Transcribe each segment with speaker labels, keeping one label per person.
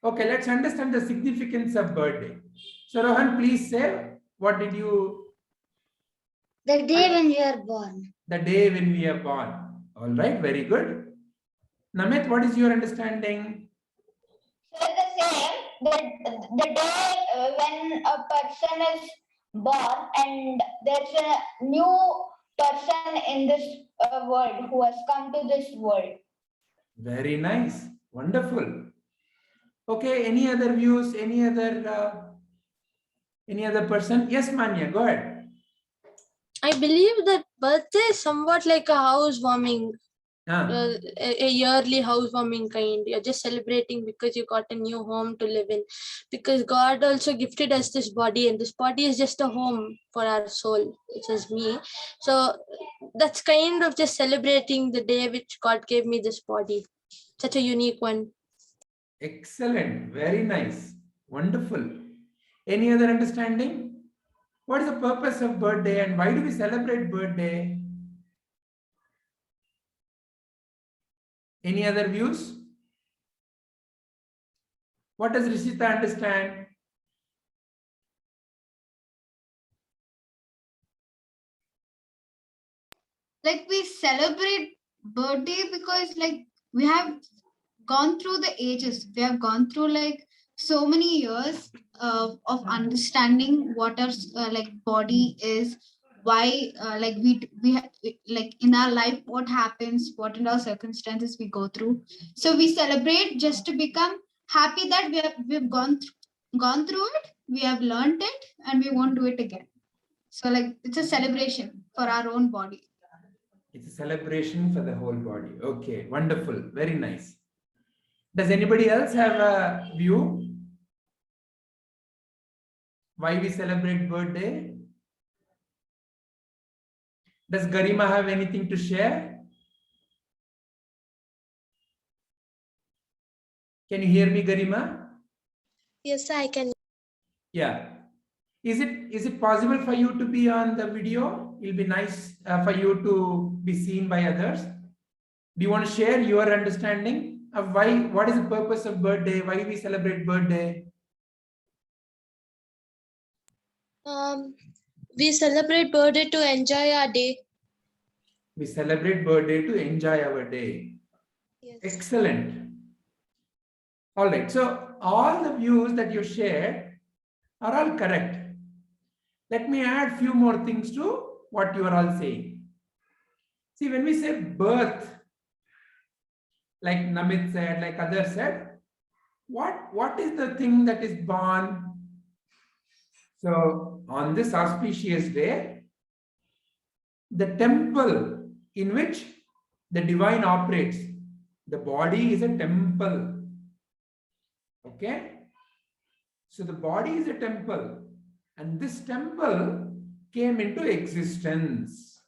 Speaker 1: Okay, let's understand the significance of birthday. So Rohan, please say, what did you?
Speaker 2: The day when we are born.
Speaker 1: The day when we are born. All right, very good. Namit, what is your understanding?
Speaker 3: So the same, the day when a person is born and there's a new person in this world who has come to this world.
Speaker 1: Very nice. Wonderful. Okay, any other views? Any other person? Yes, Manya, go ahead.
Speaker 4: I believe that birthday is somewhat like a housewarming, a yearly housewarming kind. You're just celebrating because you got a new home to live in. Because God also gifted us this body, and this body is just a home for our soul, which is me. So that's kind of just celebrating the day which God gave me this body. Such a unique one.
Speaker 1: Excellent. Very nice. Wonderful. Any other understanding? What is the purpose of birthday and why do we celebrate birthday? Any other views? What does Rishita understand?
Speaker 5: Like we celebrate birthday because like we have gone through the ages. We have gone through like so many years of understanding what our like body is, why like like in our life what happens, what in our circumstances we go through. So we celebrate just to become happy that we've gone through it, we have learned it, and we won't do it again. So like it's a celebration for our own body.
Speaker 1: It's a celebration for the whole body. Okay, wonderful. Very nice. Does anybody else have a view? Why we celebrate birthday? Does Garima have anything to share? Can you hear me, Garima?
Speaker 4: Yes, I can.
Speaker 1: Yeah. Is it possible for you to be on the video? It'll be nice for you to be seen by others. Do you want to share your understanding of what is the purpose of birthday? Why we celebrate birthday?
Speaker 4: We celebrate birthday to enjoy our day.
Speaker 1: We celebrate birthday to enjoy our day.
Speaker 4: Yes.
Speaker 1: Excellent. All right. So all the views that you shared are all correct. Let me add few more things to what you are all saying. See, when we say birth, like Namit said, like others said, what is the thing that is born? So on this auspicious day, the temple in which the divine operates, the body is a temple. Okay? So the body is a temple, and this temple came into existence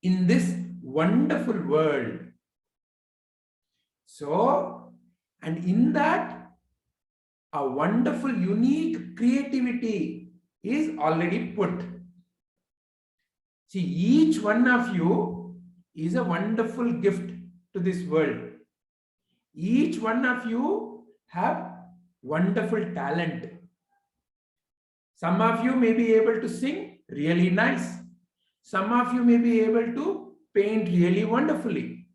Speaker 1: in this wonderful world. So, and in that, a wonderful, unique creativity is already put. See, each one of you is a wonderful gift to this world. Each one of you have wonderful talent. Some of you may be able to sing really nice. Some of you may be able to paint really wonderfully.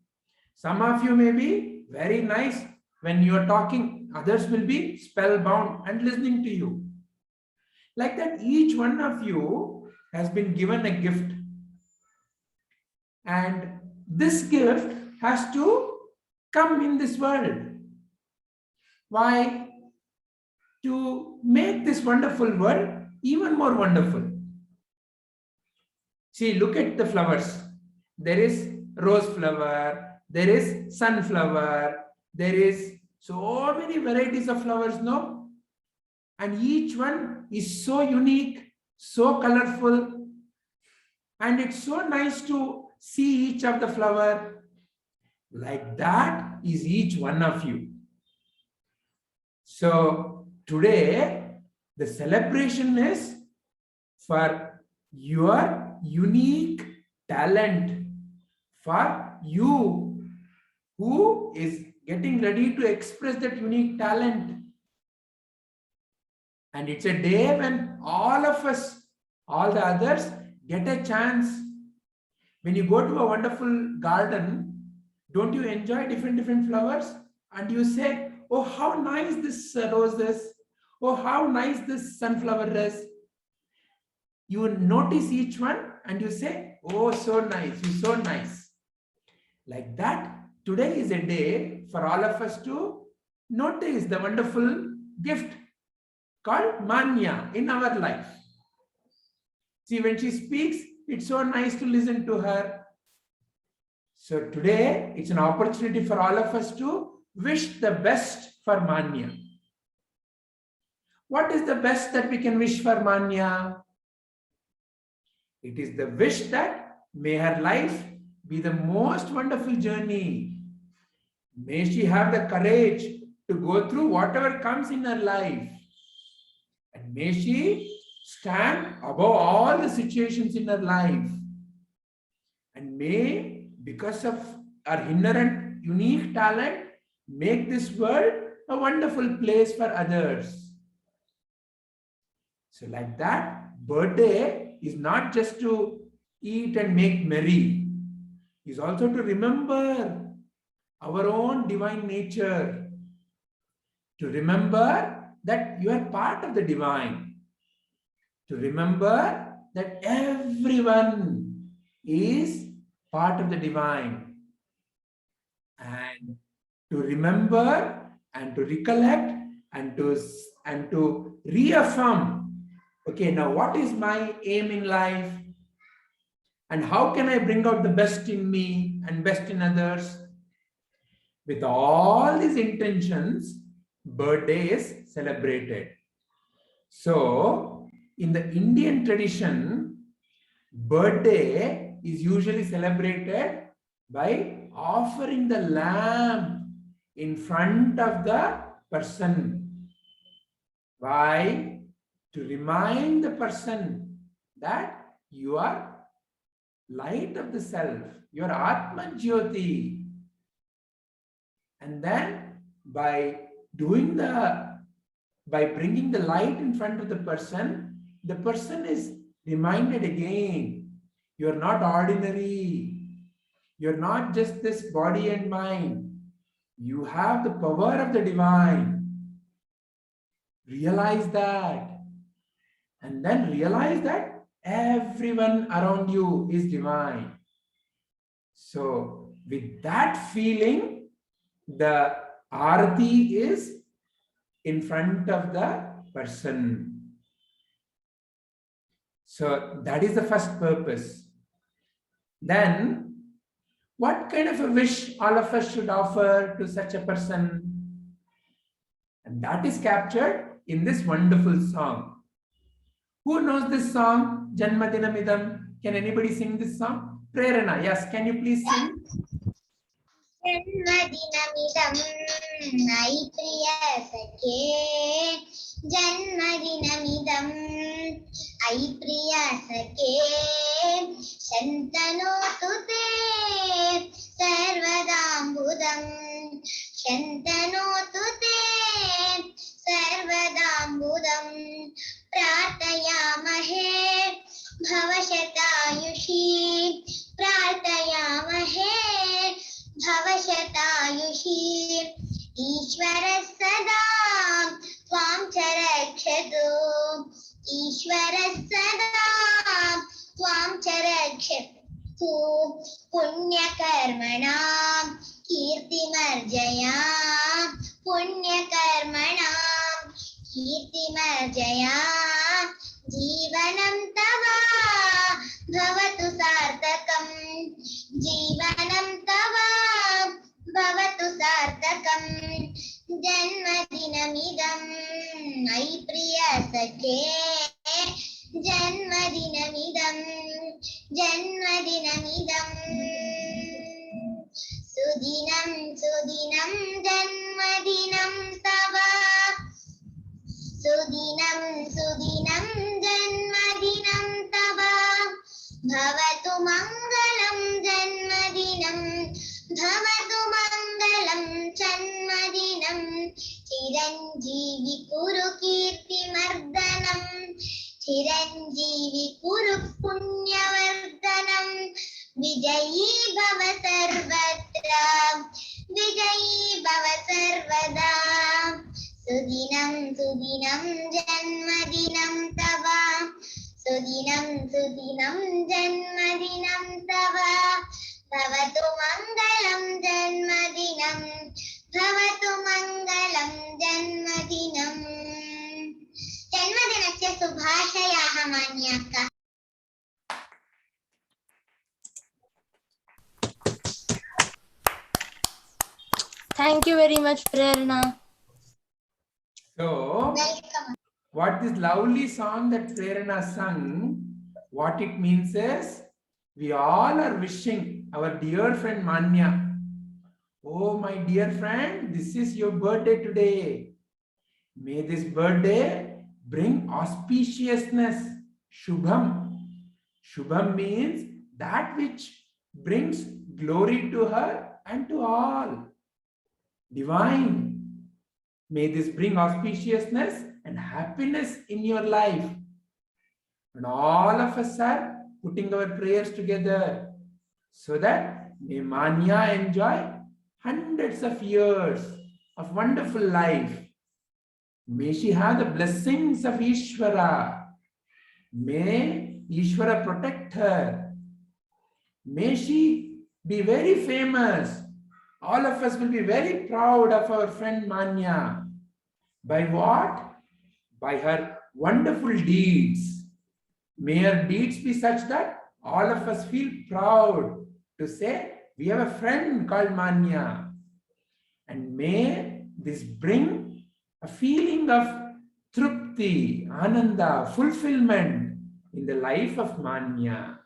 Speaker 1: Some of you may be very nice when you are talking. Others will be spellbound and listening to you. Like that, each one of you has been given a gift. And this gift has to come in this world. Why? To make this wonderful world even more wonderful. See, look at the flowers. There is rose flower, there is sunflower, there is so many varieties of flowers, no? And each one is so unique, so colorful, and it's so nice to see each of the flower. Like that is each one of you. So today, the celebration is for your unique talent, for you who is getting ready to express that unique talent. And it's a day when all of us, all the others, get a chance. When you go to a wonderful garden, don't you enjoy different flowers? And you say, oh, how nice this rose is. Oh, how nice this sunflower is. You notice each one and you say, oh, so nice, you're so nice. Like that, today is a day for all of us to notice the wonderful gift called Manya in our life. See, when she speaks, it's so nice to listen to her. So today, it's an opportunity for all of us to wish the best for Manya. What is the best that we can wish for Manya? It is the wish that may her life be the most wonderful journey. May she have the courage to go through whatever comes in her life. And may she stand above all the situations in her life. And may, because of her inherent unique talent, make this world a wonderful place for others. So like that, birthday is not just to eat and make merry. It's also to remember our own divine nature. To remember that you are part of the divine. To remember that everyone is part of the divine. And to remember and to recollect and to reaffirm, okay, now what is my aim in life? And how can I bring out the best in me and best in others? With all these intentions, birthday is celebrated. So, in the Indian tradition, birthday is usually celebrated by offering the lamb in front of the person. Why? To remind the person that you are light of the self, you are Atman Jyoti. And then by bringing the light in front of the person is reminded again, you are not ordinary. You are not just this body and mind. You have the power of the divine. Realize that. And then realize that everyone around you is divine. So with that feeling, the Arati is in front of the person. So that is the first purpose. Then, what kind of a wish all of us should offer to such a person? And that is captured in this wonderful song. Who knows this song? Janmadinamidam. Can anybody sing this song? Prerana, yes, can you please sing?
Speaker 2: Janmadinamidam ai priya sakhe, Janmadinamidam ai priya sakhe, Shantanotu te sarvadambudam, Shantanotu te sarvadambudam, Prarthayamahe bhavashatayushi, Prarthayamahe Bhavashatayushi, Ishvara sada Tvam charakshatu, Ishvara sada Tvam charakshatu, Punya karmanam Kirtimarjaya, Punya karmanam Kirtimarjaya, Jivanam tava Bhavatu sartakam, Jivanam tava Bhavatu sartakam, Janmadinamidam ai priya sakhe, Janmadinamidam, Janmadinamidam, Sudinam, Sudinam, Janmadinam tava, Sudinam, Sudinam, Janmadinam tava, Bhavatu Mangalam Janmadinam, Bhavatu Mangalam जन्मदिनं चिरञ्जीवि कुरु कीर्तिमर्दनं चिरञ्जीवि कुरु पुण्यवर्धनं विजयी भव सर्वत्र विजयी भव सर्वदा सुदिनं सुदिनं जन्मदिनं तव सुदिनं सुदिनं जन्मदिनं तव भवतु मङ्गलं जन्मदिनं भवतु मङ्गलं जन्मदिनं जन्मदिनस्य शुभाशयाः मान्याक्का
Speaker 4: Thank you very much, Prerna.
Speaker 1: So,
Speaker 2: welcome
Speaker 1: what this lovely song that Prerna sung, what it means is, we all are wishing our dear friend Manya, oh my dear friend, this is your birthday today. May this birthday bring auspiciousness, Shubham. Shubham means that which brings glory to her and to all. Divine. May this bring auspiciousness and happiness in your life. And all of us are putting our prayers together so that may Manya enjoy hundreds of years of wonderful life. May she have the blessings of Ishvara. May Ishvara protect her. May she be very famous. All of us will be very proud of our friend Manya. By what? By her wonderful deeds. May her deeds be such that all of us feel proud to say, we have a friend called Manya. And may this bring a feeling of trupti, ananda, fulfillment in the life of Manya.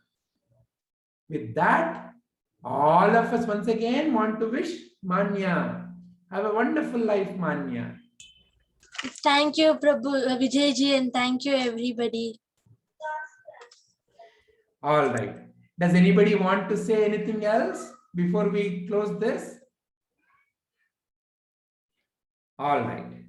Speaker 1: With that, all of us once again want to wish Manya. Have a wonderful life, Manya.
Speaker 4: Thank you, Prabhu Vijayji, and thank you, everybody.
Speaker 1: All right. Does anybody want to say anything else before we close this? All right.